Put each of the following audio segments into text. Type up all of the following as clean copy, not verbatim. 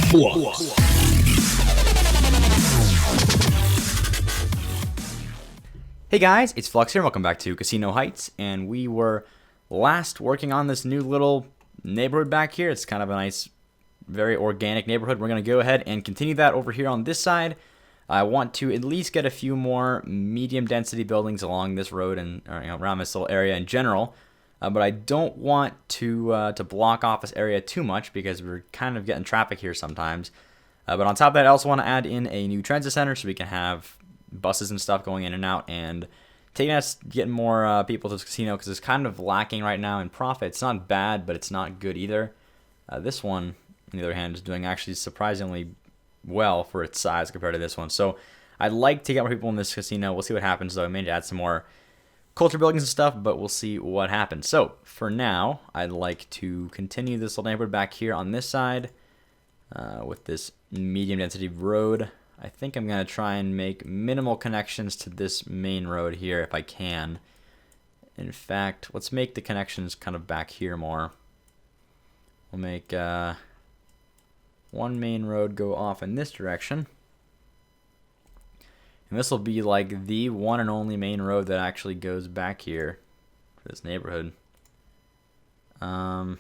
Flux. Hey guys, it's Flux here. Welcome back to Casino Heights, and we were last working on this new little neighborhood back here. It's kind of a nice, very organic neighborhood. We're going to go ahead and continue that over here on this side. I want to at least get a few more medium density buildings along this road and around this little area in general. But I don't want to block off this area too much because we're kind of getting traffic here sometimes. But on top of that, I also want to add in a new transit center so we can have buses and stuff going in and out and taking us getting more people to this casino because it's kind of lacking right now in profit. It's not bad, but it's not good either. This one, on the other hand, is doing actually surprisingly well for its size compared to this one. So I'd like to get more people in this casino. We'll see what happens, though. I may add some more culture buildings and stuff, but we'll see what happens. So for now, I'd like to continue this little neighborhood back here on this side with this medium density road. I think I'm going to try and make minimal connections to this main road here if I can. In fact, let's make the connections kind of back here more. We'll make one main road go off in this direction. And this will be like the one and only main road that actually goes back here for this neighborhood. Well,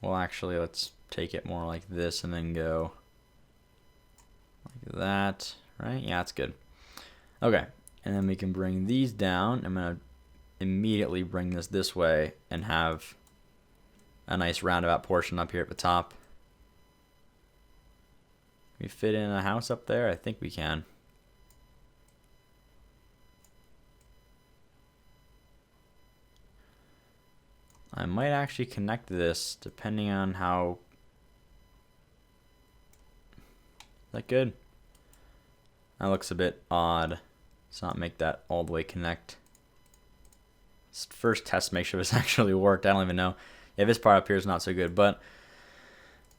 actually, let's take it more like this and then go like that, right? Yeah, that's good. Okay, and then we can bring these down. I'm going to immediately bring this way and have a nice roundabout portion up here at the top. Can we fit in a house up there? I think we can. I might actually connect this depending on how. Is that good? That looks a bit odd. Let's not make that all the way connect. Let's first test, make sure this actually worked. I don't even know. Yeah, this part up here is not so good, but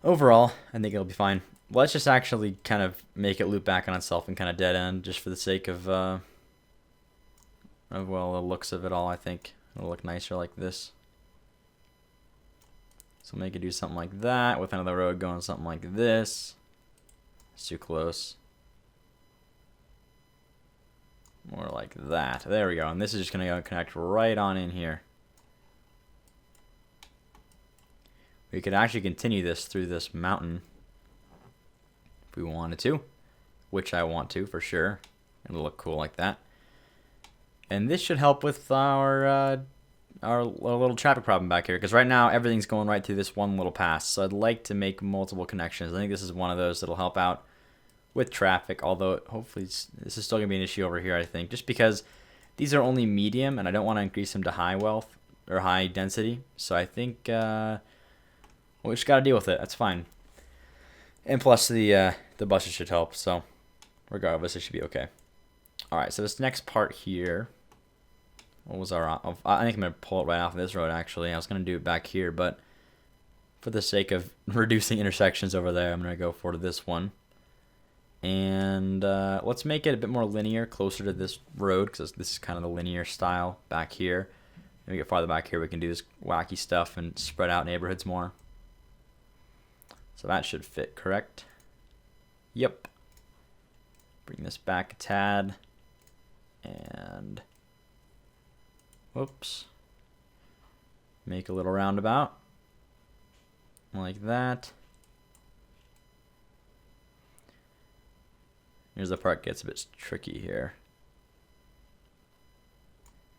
overall, I think it'll be fine. Let's just actually kind of make it loop back on itself and kind of dead end, just for the sake of well, the looks of it all. I think it'll look nicer like this. So make it do something like that with another road going something like this. It's too close. More like that. There we go. And this is just going to go connect right on in here. We could actually continue this through this mountain if we wanted to, which I want to for sure. It'll look cool like that. And this should help with our little traffic problem back here, because right now everything's going right through this one little pass. So I'd like to make multiple connections. I think this is one of those that'll help out with traffic, although hopefully this is still going to be an issue over here, I think, just because these are only medium and I don't want to increase them to high wealth or high density. So I think we just got to deal with it. That's fine. And plus the buses should help, so regardless, it should be okay. All right, so this next part here, what was our? I think I'm gonna pull it right off of this road. Actually, I was gonna do it back here, but for the sake of reducing intersections over there, I'm gonna go for this one. And let's make it a bit more linear, closer to this road, because this is kind of the linear style back here. When we get farther back here, we can do this wacky stuff and spread out neighborhoods more. So that should fit, correct? Yep. Bring this back a tad. And whoops. Make a little roundabout. Like that. Here's the part that gets a bit tricky here.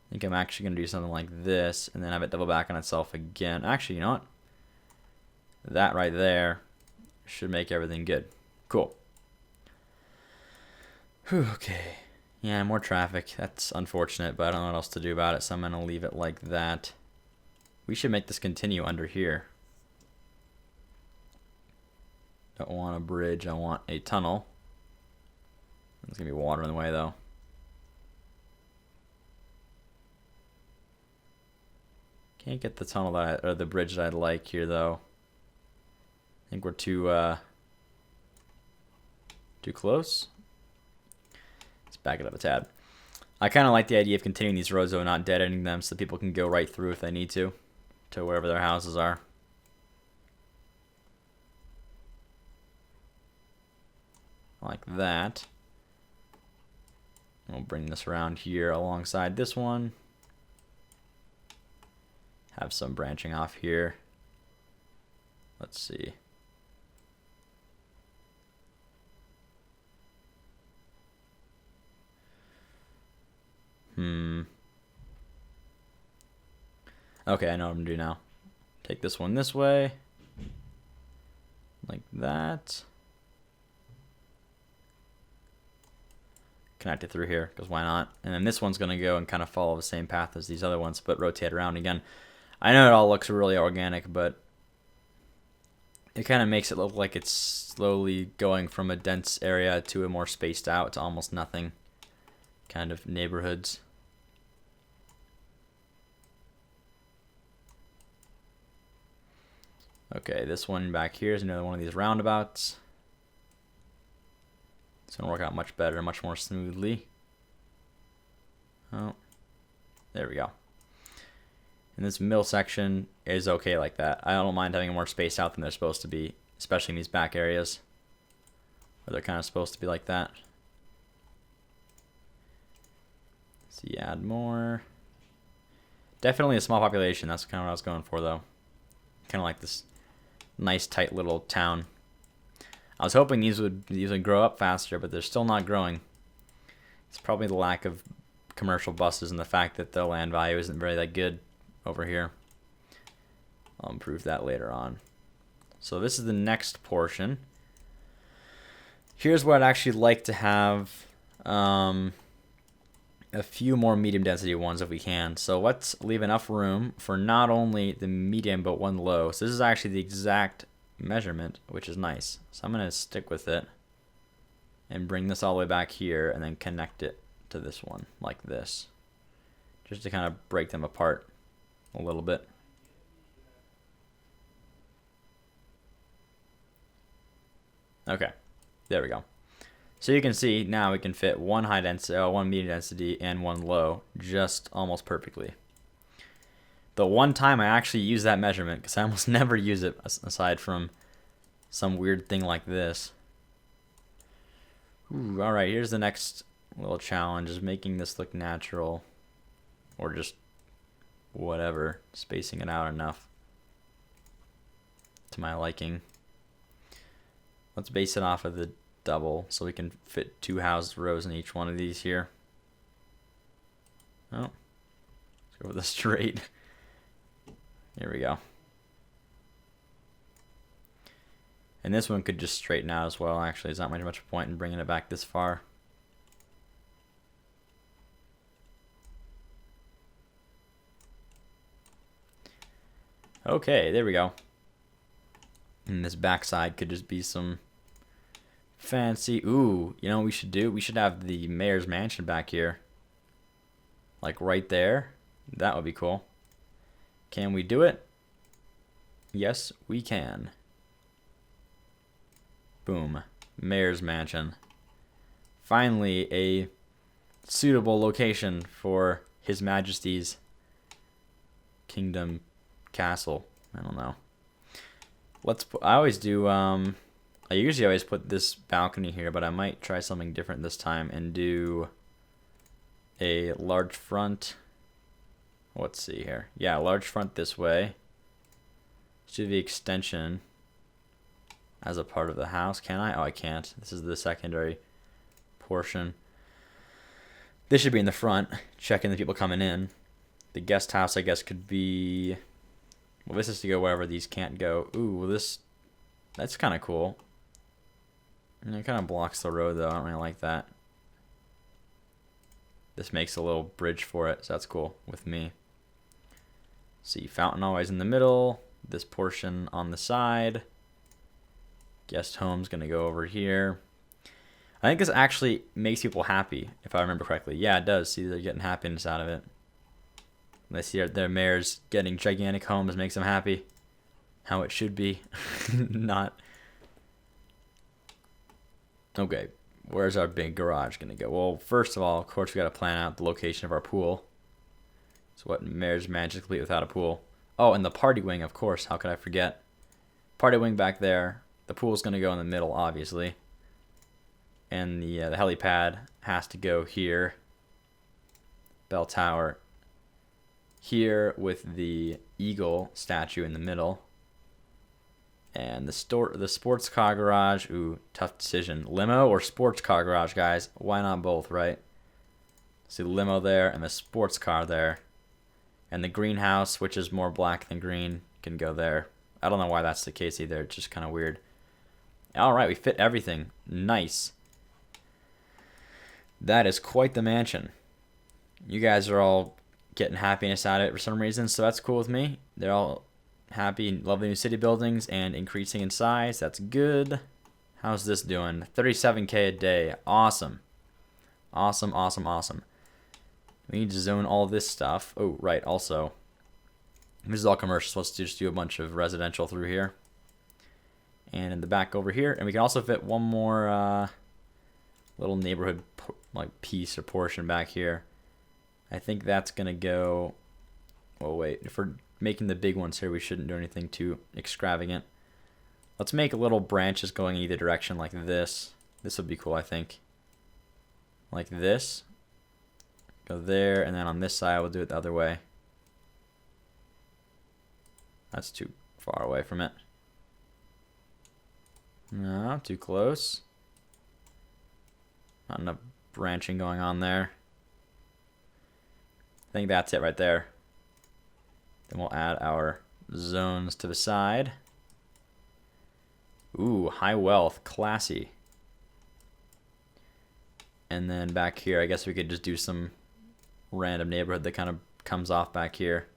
I think I'm actually going to do something like this and then have it double back on itself again. Actually, you know what? That right there should make everything good. Cool. Whew, okay. Yeah, more traffic. That's unfortunate, but I don't know what else to do about it, so I'm going to leave it like that. We should make this continue under here. Don't want a bridge, I want a tunnel. There's going to be water in the way, though. Can't get the tunnel that or the bridge that I'd like here, though. I think we're too close. Let's back it up a tad. I kind of like the idea of continuing these roads, though, not dead-ending them, so people can go right through if they need to wherever their houses are. like that. We'll bring this around here alongside this one. Have some branching off here. Let's see. Okay, I know what I'm gonna do now. Take this one this way. Like that. Connect it through here, because why not? And then this one's gonna go and kind of follow the same path as these other ones, but rotate around again. I know it all looks really organic, but it kind of makes it look like it's slowly going from a dense area to a more spaced out to almost nothing kind of neighborhoods. Okay, this one back here is another one of these roundabouts. It's going to work out much better, much more smoothly. Oh, there we go. And this middle section is okay like that. I don't mind having more spaced out than they're supposed to be, especially in these back areas where they're kind of supposed to be like that. See, add more. Definitely a small population. That's kind of what I was going for, though. Kind of like this nice, tight little town. I was hoping these would grow up faster, but they're still not growing. It's probably the lack of commercial buses and the fact that the land value isn't very that good over here. I'll improve that later on. So this is the next portion. Here's where I'd actually like to have a few more medium density ones if we can. So let's leave enough room for not only the medium but one low. So this is actually the exact measurement, which is nice. So I'm going to stick with it and bring this all the way back here and then connect it to this one like this, just to kind of break them apart a little bit. Okay, there we go. So you can see now we can fit one high density, one medium density, and one low just almost perfectly. The one time I actually use that measurement, because I almost never use it aside from some weird thing like this. Ooh, all right, here's the next little challenge, is making this look natural, or just whatever, spacing it out enough to my liking. Let's base it off of the double so we can fit two house rows in each one of these here. Oh, let's go with the straight. Here we go. And this one could just straighten out as well. Actually, there's not much point in bringing it back this far. Okay, there we go. And this backside could just be some fancy. Ooh, you know what we should do? We should have the mayor's mansion back here, like right there. That would be cool. Can we do it? Yes, we can. Boom. Mayor's mansion. Finally, a suitable location for His Majesty's kingdom castle. I don't know. Let's put, I always do, I usually always put this balcony here, but I might try something different this time and do a large front. Let's see here. Yeah, large front this way. Let's do the extension as a part of the house. Can I? Oh, I can't. This is the secondary portion. This should be in the front, checking the people coming in. The guest house, I guess, could be... Well, this is to go wherever these can't go. Ooh, well, that's kind of cool. And it kind of blocks the road, though. I don't really like that. This makes a little bridge for it, so that's cool with me. See, fountain always in the middle. This portion on the side. Guest home's going to go over here. I think this actually makes people happy, if I remember correctly. Yeah, it does. See, they're getting happiness out of it. They see their mayor's getting gigantic homes, makes them happy. How it should be. Not. Okay, where's our big garage going to go? Well, first of all, of course, we got to plan out the location of our pool. So what mayor's mansion complete without a pool? Oh, and the party wing, of course. How could I forget? Party wing back there. The pool's going to go in the middle, obviously. and the helipad has to go here. Bell tower here with the eagle statue in the middle. And the sports car garage, ooh, tough decision. Limo or sports car garage, guys? Why not both, right? See the limo there and the sports car there. And the greenhouse, which is more black than green, can go there. I don't know why that's the case either. It's just kind of weird. All right, we fit everything. Nice. That is quite the mansion. You guys are all getting happiness out of it for some reason, so that's cool with me. They're all happy and love the new city buildings and increasing in size. That's good. How's this doing? 37K a day. Awesome. Awesome, awesome, awesome. We need to zone all this stuff. Oh, right, also. This is all commercial, so let's just do a bunch of residential through here. And in the back over here. And we can also fit one more little neighborhood like piece or portion back here. I think that's going to go... Oh, wait. If we're making the big ones here, we shouldn't do anything too extravagant. Let's make little branches going either direction like this. This would be cool, I think. Like this. Go there, and then on this side, we'll do it the other way. That's too far away from it. No, too close. Not enough branching going on there. I think that's it right there. Then we'll add our zones to the side. Ooh, high wealth, classy. And then back here, I guess we could just do some random neighborhood that kind of comes off back here.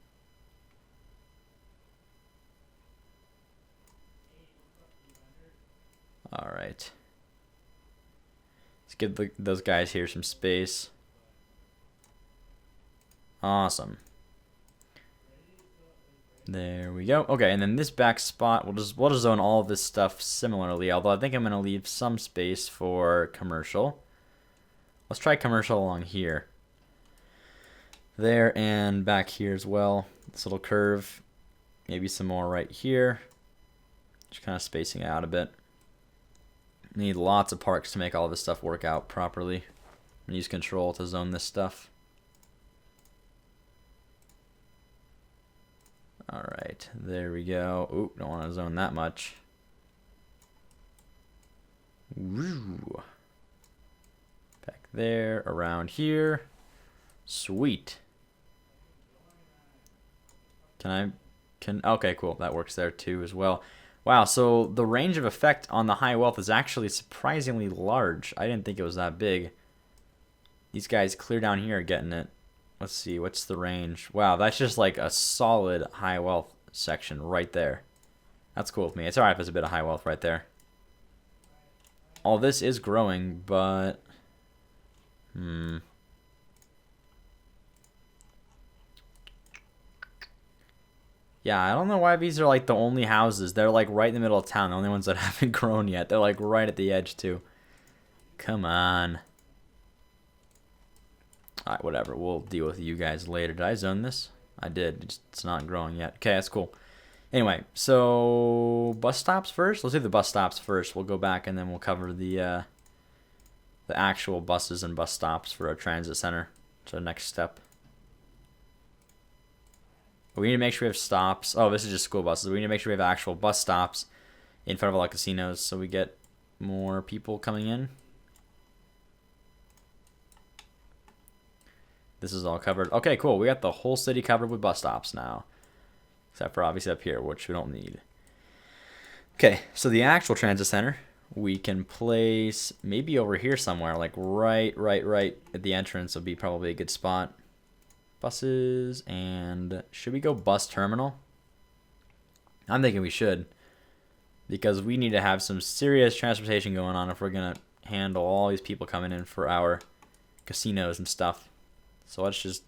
All right. Let's give those guys here some space. Awesome. There we go. Okay, and then this back spot, we'll just zone all of this stuff similarly, although I think I'm going to leave some space for commercial. Let's try commercial along here. There and back here as well. This little curve. Maybe some more right here. Just kind of spacing it out a bit. Need lots of parks to make all this stuff work out properly. I'm gonna use control to zone this stuff. Alright, there we go. Ooh, don't want to zone that much. Woo. Back there, around here. Sweet. Okay, cool. That works there too as well. Wow, so the range of effect on the high wealth is actually surprisingly large. I didn't think it was that big. These guys clear down here are getting it. Let's see, what's the range? Wow, that's just like a solid high wealth section right there. That's cool with me. It's alright if there's a bit of high wealth right there. All this is growing, but... Yeah, I don't know why these are like the only houses. They're like right in the middle of town. The only ones that haven't grown yet. They're like right at the edge too. Come on. Alright, whatever. We'll deal with you guys later. Did I zone this? I did. It's not growing yet. Okay, that's cool. Anyway, so bus stops first? Let's do the bus stops first. We'll go back and then we'll cover the actual buses and bus stops for our transit center. It's our next step. We need to make sure we have stops. Oh, this is just school buses. We need to make sure we have actual bus stops in front of all the casinos so we get more people coming in. This is all covered. Okay, cool. We got the whole city covered with bus stops now. Except for obviously up here, which we don't need. Okay, so the actual transit center, we can place maybe over here somewhere, like right at the entrance would be probably a good spot. Buses, and should we go bus terminal? I'm thinking we should, because we need to have some serious transportation going on if we're gonna handle all these people coming in for our casinos and stuff. So let's just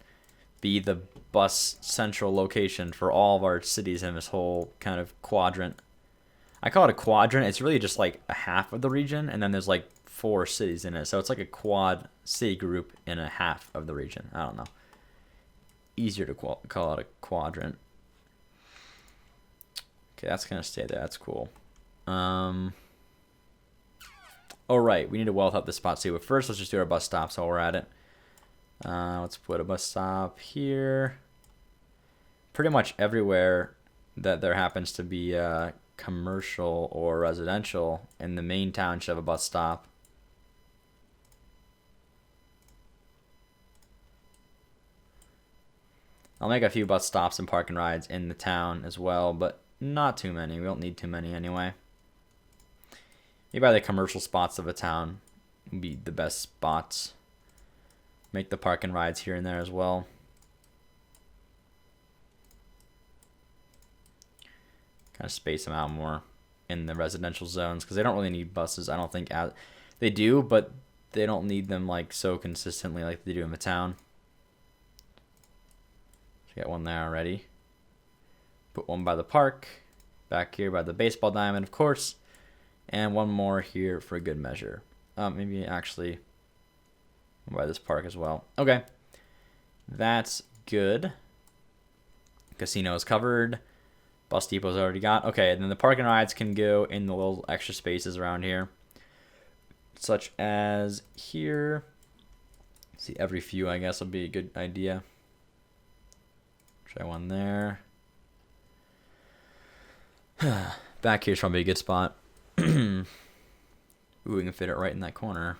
be the bus central location for all of our cities in this whole kind of quadrant. I call it a quadrant. It's really just like a half of the region, and then there's like 4 cities in it. So it's like a quad city group in a half of the region. I don't know. Easier to call it a quadrant. Okay, that's gonna stay there. That's cool. Oh, right. We need to wealth up this spot too. But first, let's just do our bus stops while we're at it. Let's put a bus stop here. Pretty much everywhere that there happens to be commercial or residential in the main town should have a bus stop. I'll make a few bus stops and park and rides in the town as well, but not too many. We don't need too many anyway. Maybe by the commercial spots of a town would be the best spots. Make the park and rides here and there as well. Kind of space them out more in the residential zones because they don't really need buses. I don't think they do, but they don't need them like so consistently like they do in the town. Get one there already. Put one by the park. Back here by the baseball diamond, of course. And one more here for good measure. Maybe actually one by this park as well. Okay. That's good. Casino is covered. Bus depot's already got. Okay, and then the park and rides can go in the little extra spaces around here. Such as here. See, every few, I guess, would be a good idea. Try one there. Back here's probably a good spot. Ooh, we can fit it right in that corner.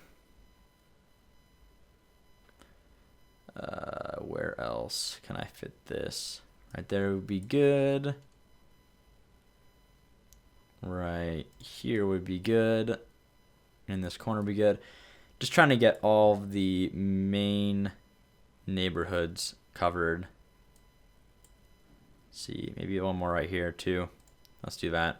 Where else can I fit this? Right there would be good. Right here would be good. In this corner would be good. Just trying to get all of the main neighborhoods covered. See, maybe one more right here too. Let's do that.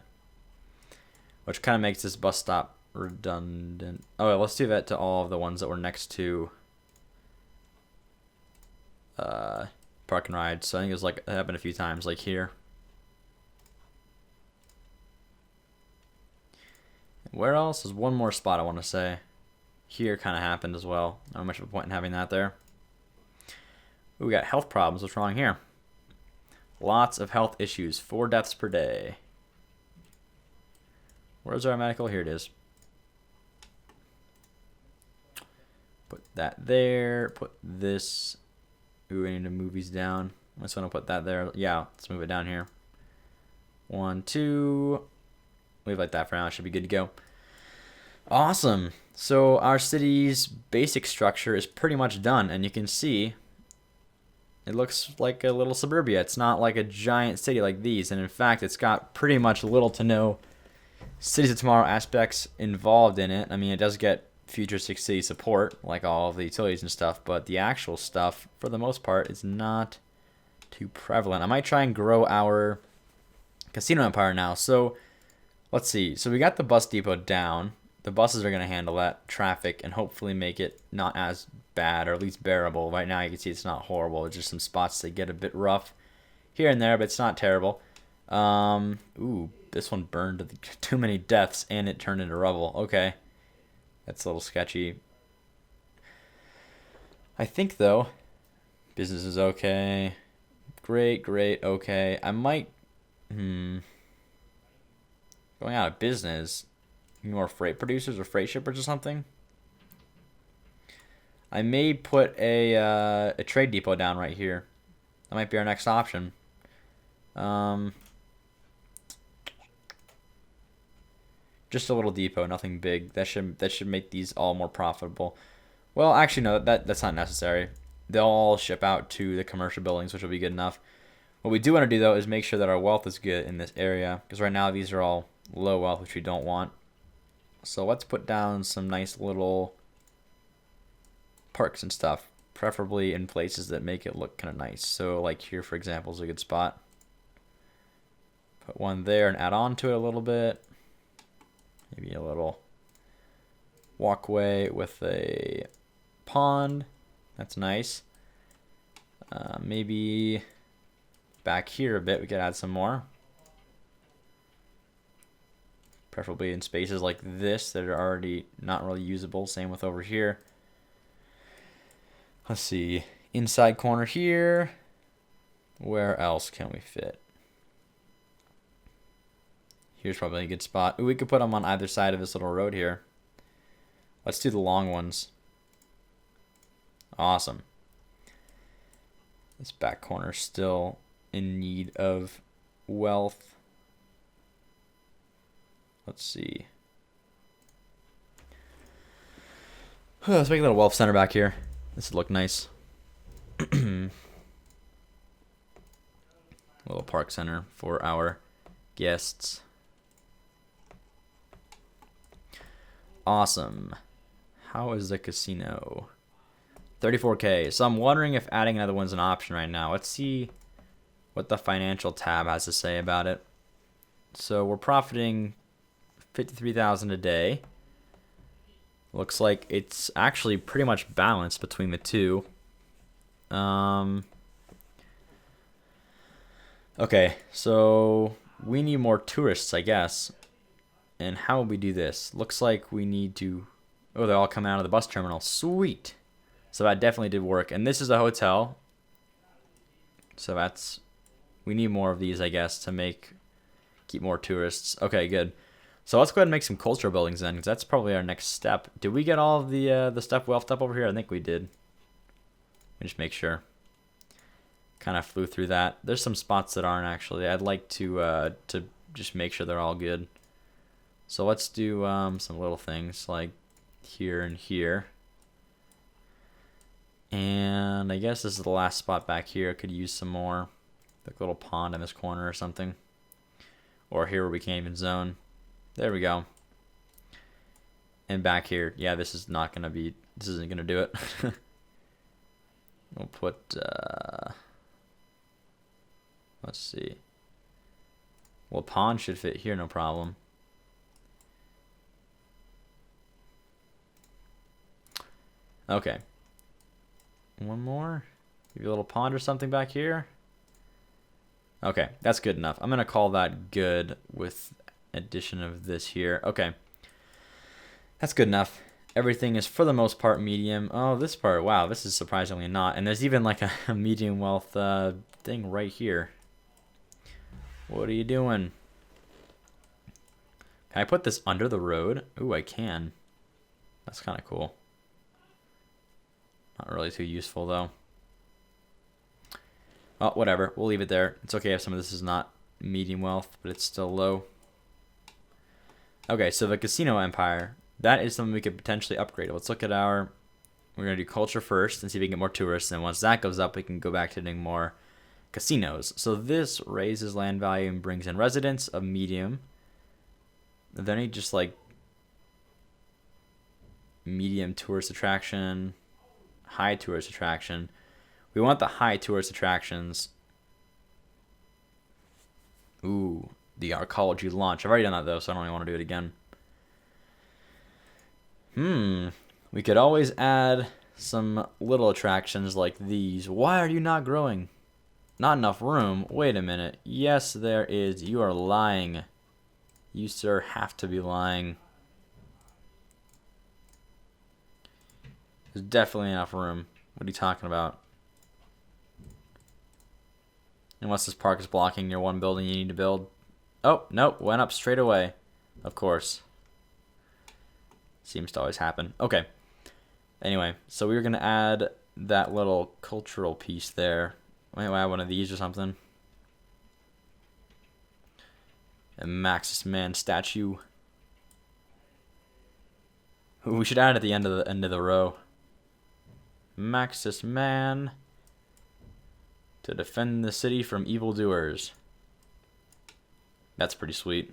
Which kind of makes this bus stop redundant. Oh, let's do that to all of the ones that were next to park and ride. So I think it was like it happened a few times, like here. Where else? There's one more spot I want to say. Here kind of happened as well. Not much of a point in having that there. Ooh, we got health problems. What's wrong here? Lots of health issues. 4 deaths per day. Where's our medical? Here it is. Put that there. Put this. Ooh, we need to move these down. I just want to put that there. Yeah, let's move it down here. 1, 2. Leave like that for now. It should be good to go. Awesome. So our city's basic structure is pretty much done. And you can see it looks like a little suburbia. It's not like a giant city like these. And in fact, it's got pretty much little to no cities of tomorrow aspects involved in it. I mean, it does get futuristic city support, like all of the utilities and stuff. But the actual stuff, for the most part, is not too prevalent. I might try and grow our casino empire now. So let's see. So we got the bus depot down. The buses are going to handle that traffic and hopefully make it not as bad, or at least bearable. Right now you can see it's not horrible. It's just some spots that get a bit rough here and there, but it's not terrible. Ooh, this one burned to too many deaths and it turned into rubble. Okay. That's a little sketchy. I think, though, business is okay. Great, okay. I might... Going out of business... More freight producers or freight shippers or something. I may put a trade depot down right here. That might be our next option. Just a little depot, nothing big. That should make these all more profitable. Well, actually no, that's not necessary. They'll all ship out to the commercial buildings, which will be good enough. What we do want to do though is make sure that our wealth is good in this area, because right now these are all low wealth, which we don't want. So let's put down some nice little parks and stuff, preferably in places that make it look kind of nice. So like here, for example, is a good spot. Put one there and add on to it a little bit. Maybe a little walkway with a pond. That's nice. Maybe back here a bit we could add some more. Preferably in spaces like this that are already not really usable. Same with over here. Let's see. Inside corner here. Where else can we fit? Here's probably a good spot. Ooh, we could put them on either side of this little road here. Let's do the long ones. Awesome. This back corner still in need of wealth. Let's see. Let's make a little wealth center back here. This would look nice. Little park center for our guests. Awesome. How is the casino? 34K. So I'm wondering if adding another one's an option right now. Let's see what the financial tab has to say about it. So we're profiting 53,000 a day. Looks like it's actually pretty much balanced between the two. Okay, so we need more tourists, I guess. And how would we do this? Looks like we need to... Oh, they're all coming out of the bus terminal. Sweet. So that definitely did work. And this is a hotel. So that's... We need more of these, I guess, to keep more tourists. Okay, good. So let's go ahead and make some cultural buildings then, because that's probably our next step. Did we get all of the stuff wealthed up over here? I think we did. Let me just make sure. Kind of flew through that. There's some spots that aren't actually. I'd like to just make sure they're all good. So let's do some little things like here and here. And I guess this is the last spot back here. I could use some more. Like a little pond in this corner or something. Or here where we can't even zone. There we go. And back here, yeah, this isn't gonna do it. We'll put, let's see. Well, pond should fit here, no problem. Okay. One more. Maybe a little pond or something back here. Okay, that's good enough. I'm gonna call that good with addition of this here. Okay. That's good enough. Everything is for the most part medium. Oh, this part, wow, this is surprisingly not. And there's even like a medium wealth thing right here. What are you doing? Can I put this under the road? Ooh, I can. That's kind of cool. Not really too useful though. Well, whatever. We'll leave it there. It's okay if some of this is not medium wealth, but it's still low. Okay, so the casino empire. That is something we could potentially upgrade. Let's look at we're going to do culture first and see if we can get more tourists. And once that goes up, we can go back to doing more casinos. So this raises land value and brings in residents of medium. Then he just like medium tourist attraction, high tourist attraction. We want the high tourist attractions. Ooh, the archaeology launch. I've already done that though, so I don't really want to do it again. We could always add some little attractions like these. Why are you not growing? Not enough room? Wait a minute. Yes, there is. You are lying. You, sir, have to be lying. There's definitely enough room. What are you talking about? Unless this park is blocking your one building you need to build. Oh, nope. Went up straight away. Of course. Seems to always happen. Okay. Anyway, so we were going to add that little cultural piece there. Wait, add one of these or something. A Maxis Man statue. We should add it at the end of the row. Maxis Man to defend the city from evildoers. That's pretty sweet.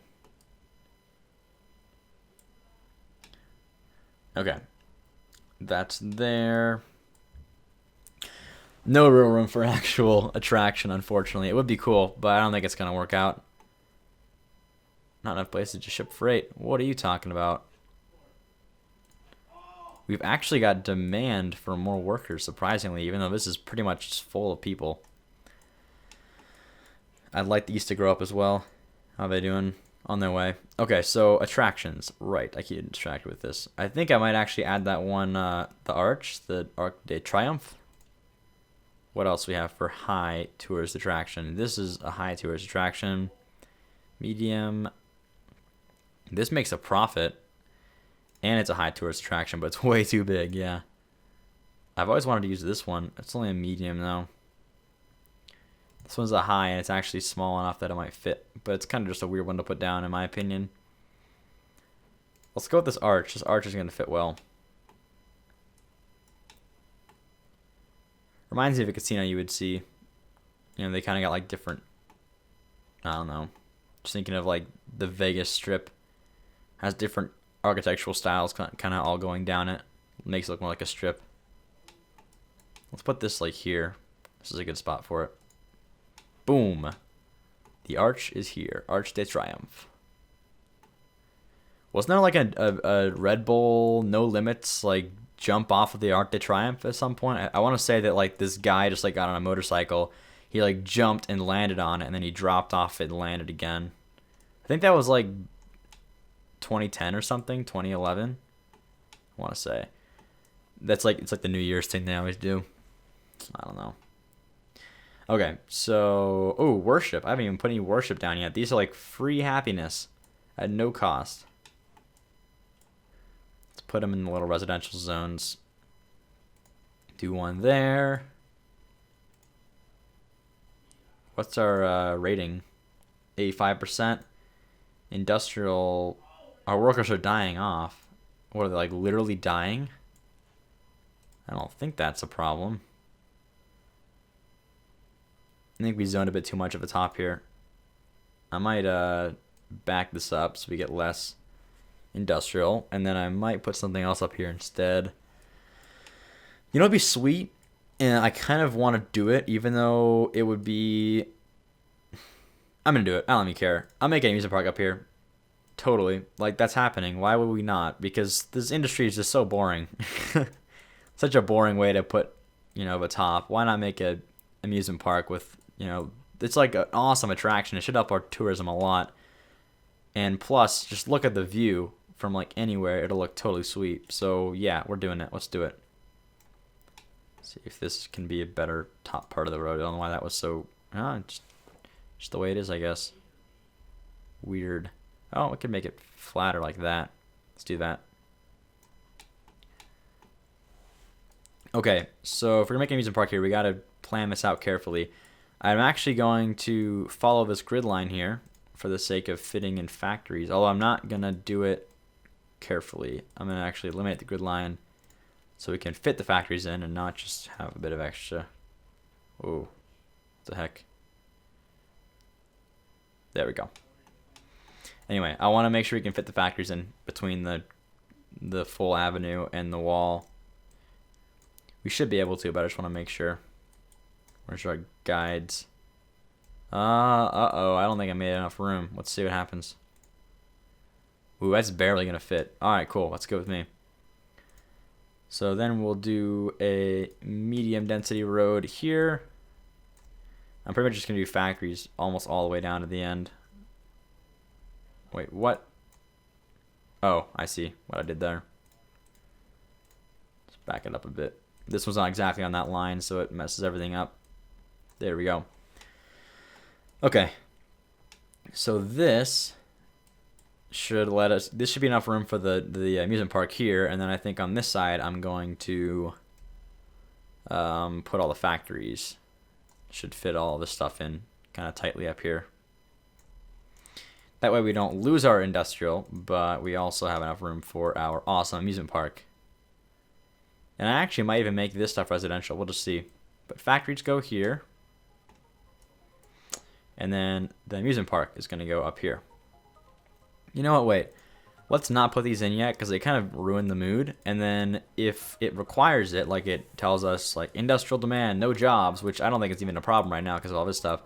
Okay. That's there. No real room for actual attraction, unfortunately. It would be cool, but I don't think it's going to work out. Not enough places to ship freight. What are you talking about? We've actually got demand for more workers, surprisingly, even though this is pretty much just full of people. I'd like these to grow up as well. How are they doing? On their way. Okay, so attractions. Right, I keep distracted with this. I think I might actually add that one, the Arch, the Arc de Triomphe. What else we have for high tourist attraction? This is a high tourist attraction. Medium. This makes a profit. And it's a high tourist attraction, but it's way too big, yeah. I've always wanted to use this one. It's only a medium, though. This one's a high, and it's actually small enough that it might fit. But it's kind of just a weird one to put down, in my opinion. Let's go with this arch. This arch is going to fit well. Reminds me of a casino you would see. You know, they kind of got like different, I don't know. Just thinking of like the Vegas Strip. Has different architectural styles kind of all going down it. Makes it look more like a strip. Let's put this like here. This is a good spot for it. Boom. The arch is here. Arch de Triomphe. Wasn't there like a Red Bull No Limits like jump off of the Arc de Triomphe at some point? I want to say that like this guy just like got on a motorcycle. He like jumped and landed on it, and then he dropped off it and landed again. I think that was like 2010 or something, 2011. I want to say. That's like, it's like the New Year's thing they always do. I don't know. Okay, so, oh, worship. I haven't even put any worship down yet. These are like free happiness at no cost. Let's put them in the little residential zones. Do one there. What's our rating? 85%. Industrial. Our workers are dying off. What are they, like literally dying? I don't think that's a problem. I think we zoned a bit too much at the top here. I might back this up so we get less industrial, and then I might put something else up here instead. You know, it'd be sweet, and I kind of want to do it, even though it would be... I'm going to do it. I don't even care. I'll make an amusement park up here. Totally. Like, that's happening. Why would we not? Because this industry is just so boring. Such a boring way to put, you know, a top. Why not make a amusement park with, you know, it's like an awesome attraction. It should help our tourism a lot. And plus, just look at the view from like anywhere. It'll look totally sweet. So yeah, we're doing it. Let's do it. See if this can be a better top part of the road. I don't know why that was so, just the way it is, I guess. Weird. Oh, we could make it flatter like that. Let's do that. Okay, so if we're making an amusement park here, we got to plan this out carefully. I'm actually going to follow this grid line here for the sake of fitting in factories, although I'm not going to do it carefully. I'm going to actually eliminate the grid line so we can fit the factories in and not just have a bit of extra. Oh, what the heck? There we go. Anyway, I want to make sure we can fit the factories in between the full avenue and the wall. We should be able to, but I just want to make sure. Where's our guides? Uh-oh, I don't think I made enough room. Let's see what happens. Ooh, that's barely going to fit. Alright, cool. Let's go with me. So then we'll do a medium density road here. I'm pretty much just going to do factories almost all the way down to the end. Wait, what? Oh, I see what I did there. Let's back it up a bit. This was not exactly on that line, so it messes everything up. There we go. Okay. So this should let us... This should be enough room for the amusement park here, and then I think on this side I'm going to put all the factories. Should fit all this stuff in kind of tightly up here. That way we don't lose our industrial, but we also have enough room for our awesome amusement park. And I actually might even make this stuff residential. We'll just see. But factories go here. And then the amusement park is going to go up here. You know what? Wait. Let's not put these in yet because they kind of ruin the mood. And then if it requires it, like it tells us like industrial demand, no jobs, which I don't think it's even a problem right now because of all this stuff,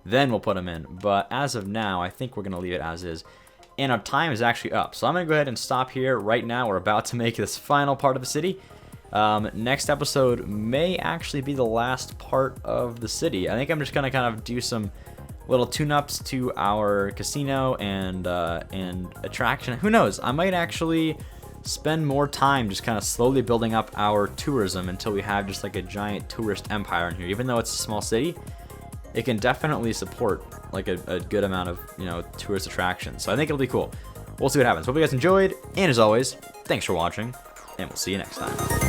then we'll put them in. But as of now, I think we're going to leave it as is. And our time is actually up. So I'm going to go ahead and stop here right now. We're about to make this final part of the city. Next episode may actually be the last part of the city. I think I'm just going to kind of do some little tune-ups to our casino and attraction. Who knows? I might actually spend more time just kind of slowly building up our tourism until we have just like a giant tourist empire in here. Even though it's a small city, it can definitely support like a good amount of, you know, tourist attractions. So I think it'll be cool. we'll see what happens. Hope you guys enjoyed, and as always, thanks for watching, and we'll see you next time.